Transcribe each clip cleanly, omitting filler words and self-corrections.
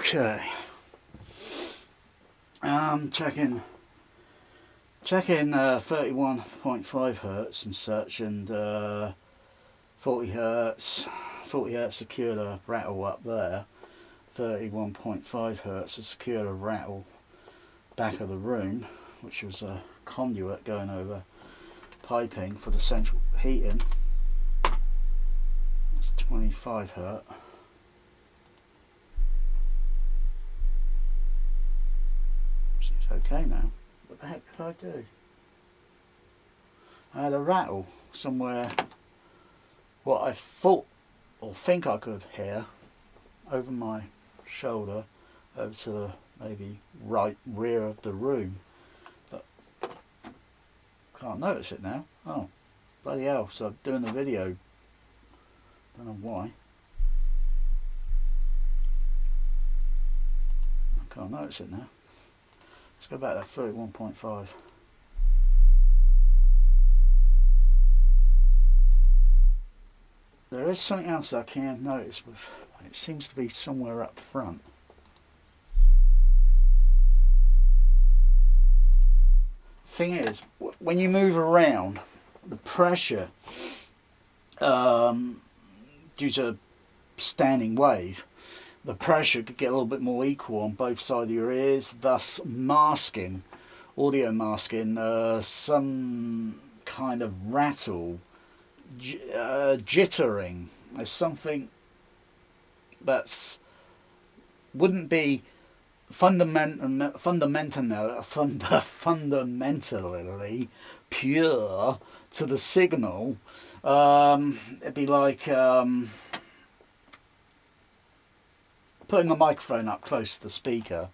Okay. Checking 31.5 hertz and such, and 40 hertz secured a rattle up there. 31.5 hertz has secured a rattle back of the room, which was a conduit going over piping for the central heating. It's 25 hertz. Seems okay now. What the heck did I do? I had a rattle somewhere, what I thought or think I could hear, over my shoulder, over to the maybe right rear of the room, but can't notice it now. Oh, bloody hell, so I'm doing the video, don't know why. I can't notice it now. Let's go back to 31.5. There is something else I can notice, but it seems to be somewhere up front. Thing is, when you move around, the pressure, due to standing wave, the pressure could get a little bit more equal on both sides of your ears, thus masking, audio masking, some kind of rattle, jittering. There's something that's wouldn't be fundamentally pure to the signal. It'd be like putting a microphone up close to the speaker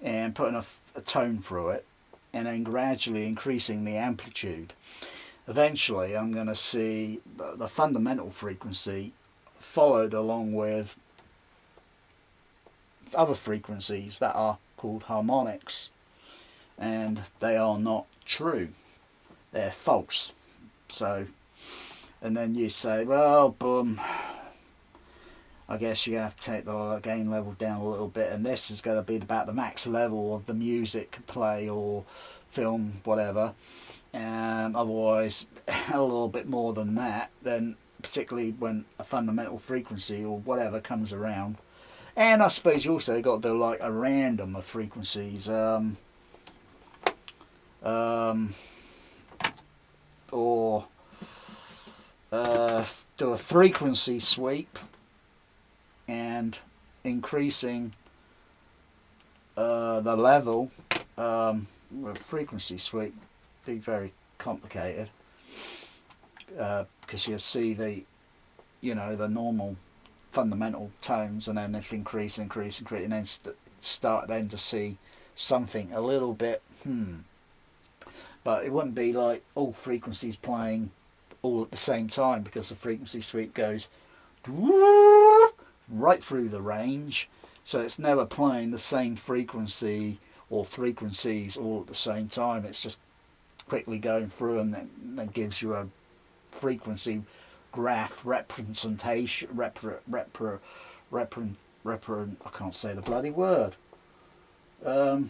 and putting a tone through it, and then gradually increasing the amplitude. Eventually I'm going to see the fundamental frequency followed along with other frequencies that are called harmonics, and they are not true, they're false. So, and then you say, well, boom, I guess you have to take the gain level down a little bit, and this is going to be about the max level of the music play or film, whatever. Otherwise, a little bit more than that, then particularly when a fundamental frequency or whatever comes around. And I suppose you also got to do like a random of frequencies, or do a frequency sweep and increasing the level. With frequency sweep be very complicated, because you see the normal fundamental tones, and then if increase, and then start then to see something a little bit but it wouldn't be like all frequencies playing all at the same time, because the frequency sweep goes right through the range, so it's never playing the same frequency or frequencies all at the same time. It's just quickly going through, and then gives you a frequency graph representation. I can't say the bloody word. I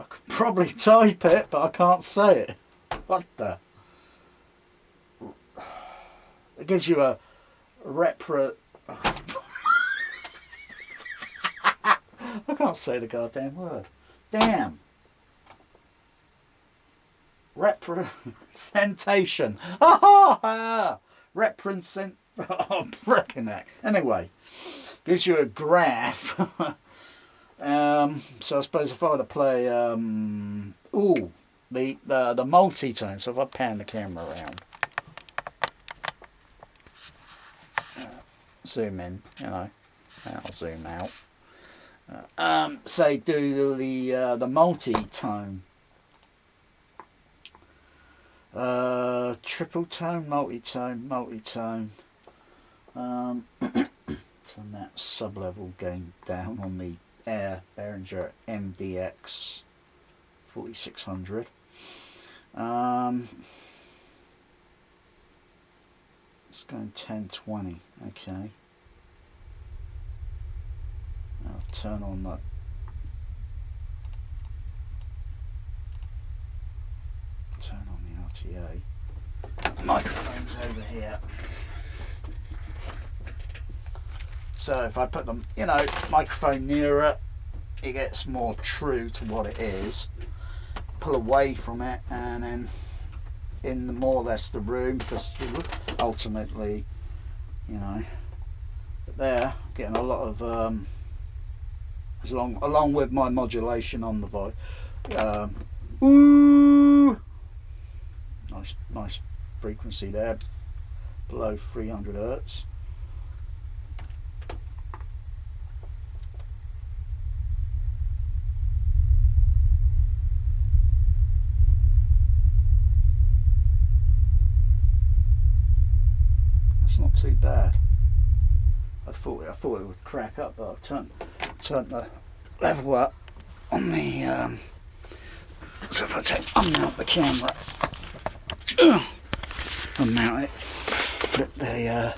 could probably type it, but I can't say it. What the? It gives you a I can't say the goddamn word. Damn. Representation. Represent. Oh, frickin' heck. Anyway, gives you a graph. So I suppose if I were to play, the multi-tone. So if I pan the camera around, zoom in, I'll zoom out. Say do the multi-tone. Triple tone, multi-tone. Turn that sub-level gain down on the Behringer MDX 4600. Let's go 1020. Okay. turn on the RTA. The microphone's over here. So if I put the microphone nearer, it gets more true to what it is. Pull away from it, and then in the more or less the room, because ultimately, but there, getting a lot of along with my modulation on the voice. Ooh, nice frequency there, below 300 hertz. That's not too bad. I thought it would crack up, but I've turned the level up on the so if I unmount the camera, unmount it, flip the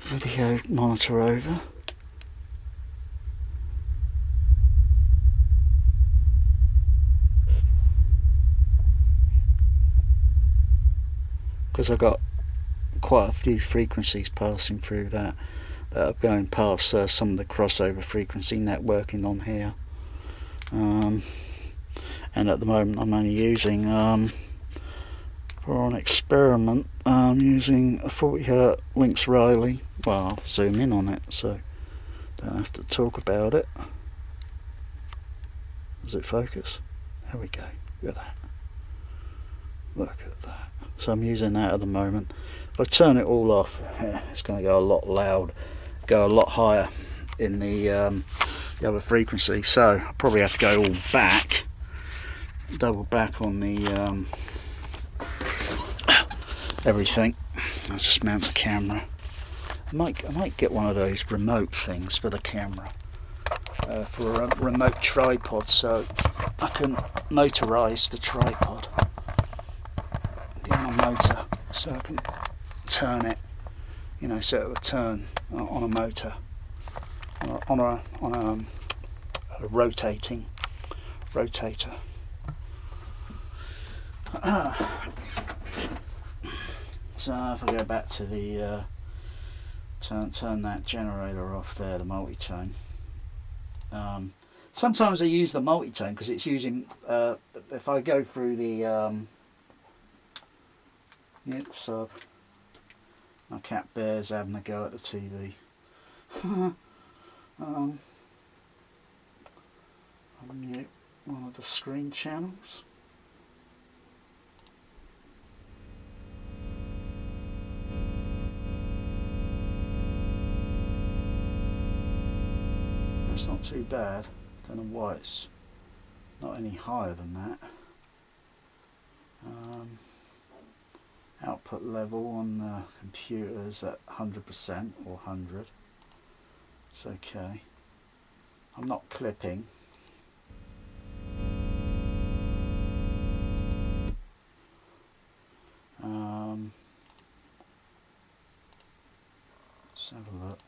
video monitor over, because I got quite a few frequencies passing through that are going past some of the crossover frequency networking on here, and at the moment I'm only using for an experiment using a 40 Hz Lynx Riley. Well, I'll zoom in on it so don't have to talk about it. Does it focus? There we go. Look at that. Look at that. So I'm using that at the moment. If I turn it all off, it's going to go a lot loud, go a lot higher in the other frequency. So I probably have to go all back, double back on the everything. I'll just mount the camera. I might get one of those remote things for the camera, for a remote tripod, so I can motorize the tripod. Get on a motor, so I can turn it, so it would turn on a motor, on a rotating rotator. So if I go back to the turn that generator off there, the multi-tone. Sometimes I use the multi-tone because it's using, if I go through the sub, my cat bear's having a go at the TV. I'll mute one of the screen channels. That's not too bad. Don't know why it's not any higher than that. Output level on the computer is at 100% or 100. It's okay. I'm not clipping. Let's have a look.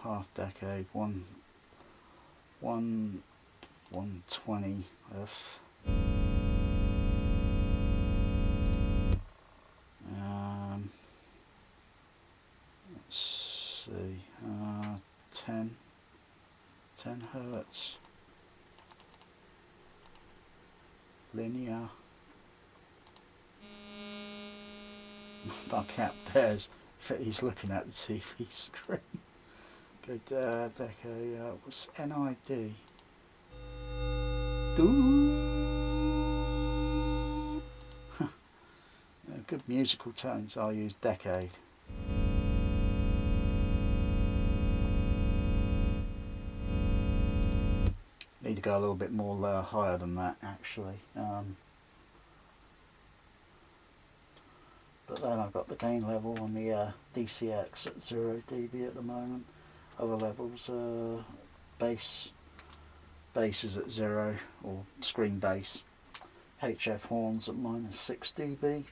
Half decade, 120th. Let's see, 10 hertz, linear. My cat bears, he's looking at the TV screen. Good decade, what's NID? Good musical tones, I'll use decade. Need to go a little bit more higher than that actually. But then I've got the gain level on the DCX at 0 dB at the moment. Other levels, bass is at 0, or screen bass. HF horns at -6 dB.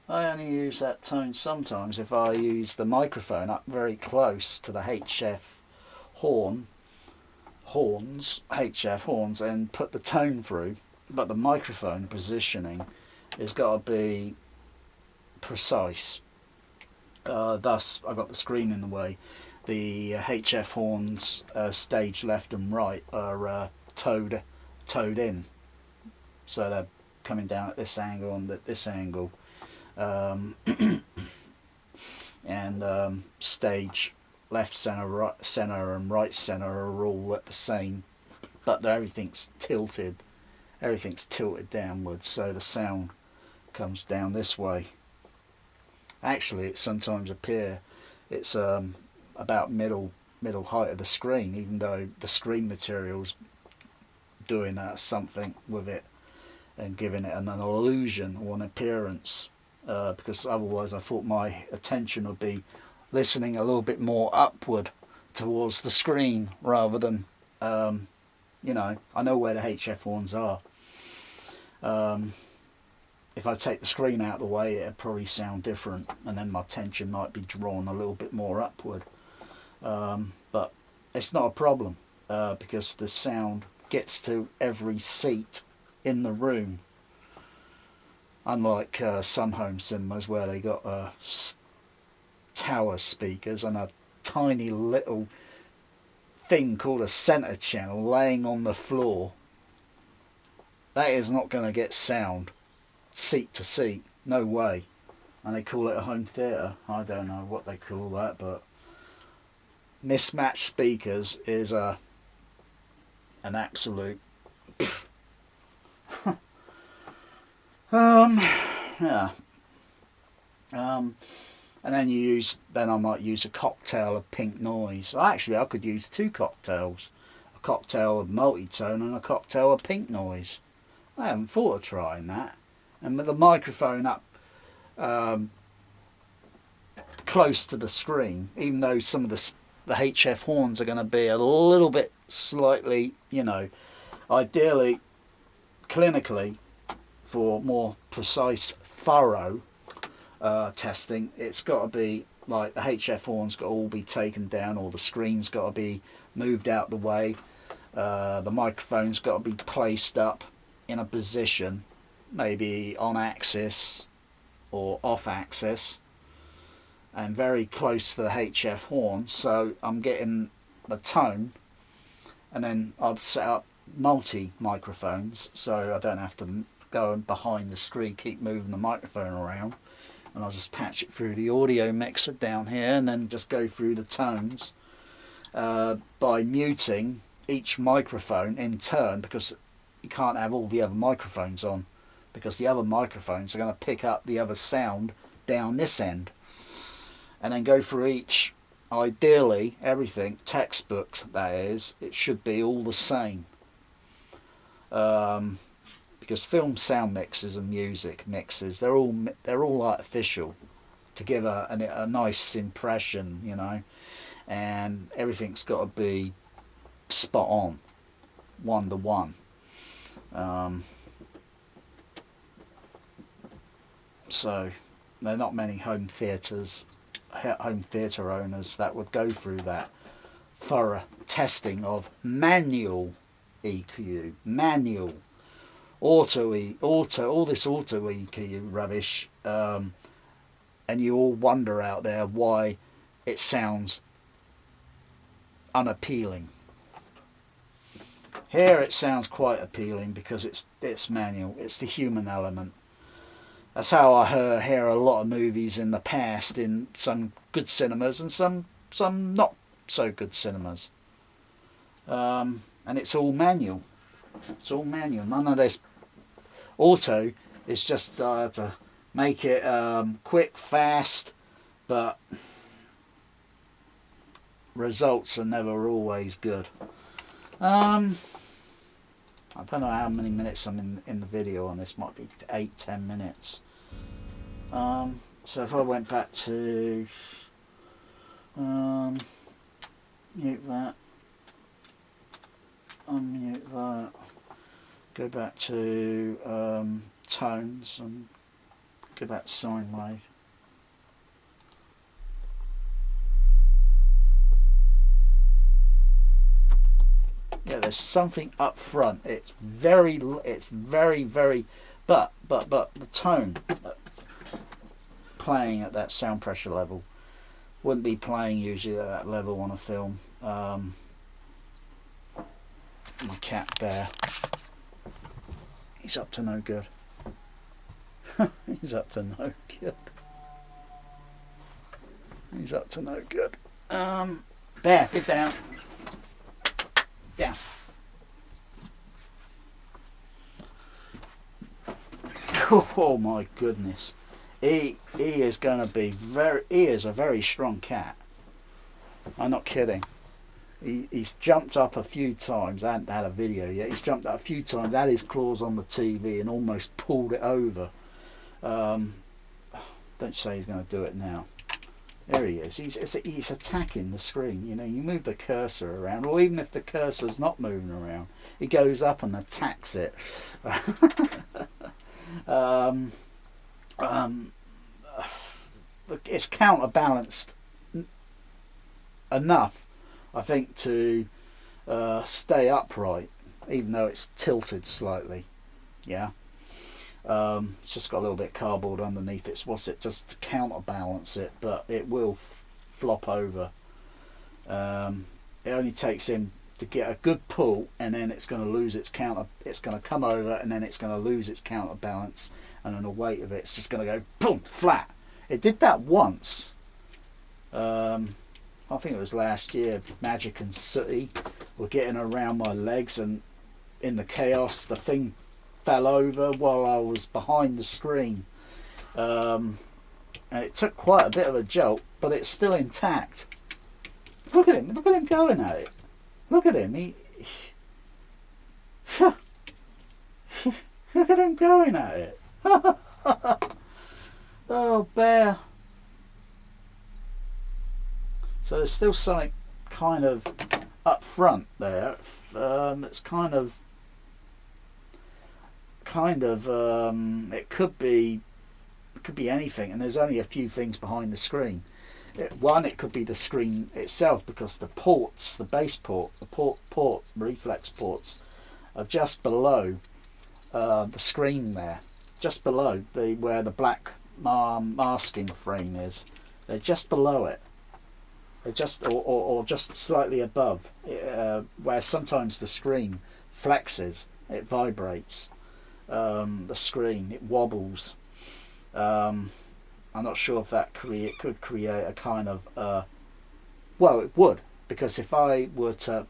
I only use that tone sometimes if I use the microphone up very close to the HF horns, and put the tone through. But the microphone positioning has got to be precise. Thus, I got the screen in the way. The HF horns, stage left and right, are towed in, so they're coming down at this angle and at this angle. And stage left, center, and right center are all at the same, but everything's tilted. Everything's tilted downwards, so the sound comes down this way. Actually, it sometimes appear it's about middle height of the screen, even though the screen material's doing something with it and giving it an illusion or an appearance. Because otherwise I thought my attention would be listening a little bit more upward towards the screen rather than, you know, I know where the HF horns are. If I take the screen out of the way, it'd probably sound different, and then my attention might be drawn a little bit more upward. But it's not a problem, because the sound gets to every seat in the room. Unlike some home cinemas where they got tower speakers and a tiny little thing called a centre channel laying on the floor, that is not going to get sound seat to seat, no way. And they call it a home theatre. I don't know what they call that, but mismatched speakers is an absolute yeah. And then I might use a cocktail of pink noise. Actually, I could use two cocktails. A cocktail of multi-tone and a cocktail of pink noise. I haven't thought of trying that. And with the microphone up close to the screen, even though some of the HF horns are going to be a little bit slightly, you know, ideally, clinically, for more precise, thorough testing, it's got to be like the HF horns got to all be taken down, or the screen's got to be moved out the way. The microphone's got to be placed up in a position, maybe on axis or off axis, and very close to the HF horn, so I'm getting the tone. And then I've set up multi microphones, so I don't have to go behind the screen, keep moving the microphone around, and I'll just patch it through the audio mixer down here, and then just go through the tones by muting each microphone in turn, because you can't have all the other microphones on, because the other microphones are going to pick up the other sound down this end, and then go through each. Ideally, everything, textbooks that is, it should be all the same. Because film sound mixes and music mixes, they're all artificial to give a nice impression, you know, and everything's got to be spot on, 1 to 1. So there are not many home theatre owners that would go through that thorough testing of manual EQ, manual auto, all this auto EQ rubbish, and you all wonder out there why it sounds unappealing. Here it sounds quite appealing because it's manual. It's the human element. That's how I hear a lot of movies in the past in some good cinemas and some not so good cinemas. And it's all manual. It's all manual. None of this auto is just to make it quick, fast, but results are never always good. I don't know how many minutes I'm in the video on this. Might be 8-10 minutes. So if I went back to mute that, unmute that, go back to tones and Look at that sine wave. Yeah, there's something up front. It's very, but the tone playing at that sound pressure level wouldn't be playing usually at that level on a film. My cat Bear, he's up to no good. He's up to no good. He's up to no good. Bear, get down. Down. Oh my goodness. He is going to be he is a very strong cat. I'm not kidding. He's jumped up a few times. I haven't had a video yet. He's jumped up a few times, had his claws on the TV and almost pulled it over. Don't say he's going to do it now. There he is. He's attacking the screen. You know, you move the cursor around, or even if the cursor's not moving around, he goes up and attacks it. It's counterbalanced enough, I think, to stay upright, even though it's tilted slightly. Yeah. It's just got a little bit of cardboard underneath it. What's it? Just to counterbalance it, but it will flop over. It only takes him to get a good pull, and then it's going to lose its counter. It's going to come over, and then it's going to lose its counterbalance, and then the weight of it's just going to go boom, flat. It did that once. I think it was last year. Magic and Sooty were getting around my legs, and in the chaos, the thing fell over while I was behind the screen, and it took quite a bit of a jolt, but it's still intact. Look at him going at it. Look at him, look at him going at it. Oh, Bear. So there's still something kind of up front there. It's kind of it could be anything, and there's only a few things behind the screen. One, it could be the screen itself, because the ports, the base port, the port reflex ports are just below the screen there, just below where the black masking frame is. They're just below it. They're just or just slightly above, where sometimes the screen flexes, it vibrates. The screen, it wobbles. I'm not sure if that could create a kind of well, it would, because if I were to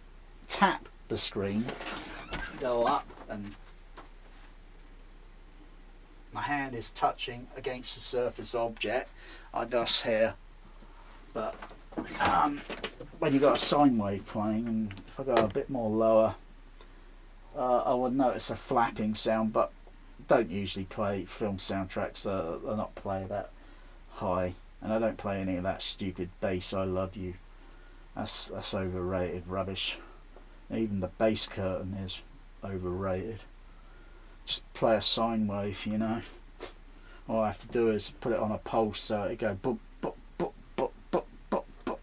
tap the screen, go up, and my hand is touching against the surface object, I thus hear. But when you've got a sine wave playing, and if I go a bit more lower, I would notice a flapping sound, but don't usually play film soundtracks. They're not play that high, and I don't play any of that stupid bass I Love You. That's overrated rubbish. Even the bass curtain is overrated. Just play a sine wave, you know. All I have to do is put it on a pulse so it go boop boop boop boop boop boop boop.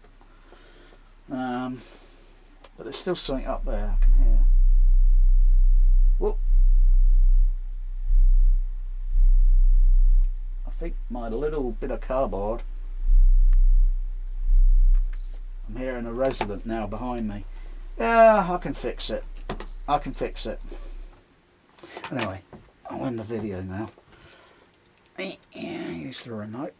But there's still something up there I can hear. Whoop. I think my little bit of cardboard, I'm hearing a resonant now behind me. Yeah, I can fix it. I can fix it. Anyway, I'll end the video now. Yeah, use the remote.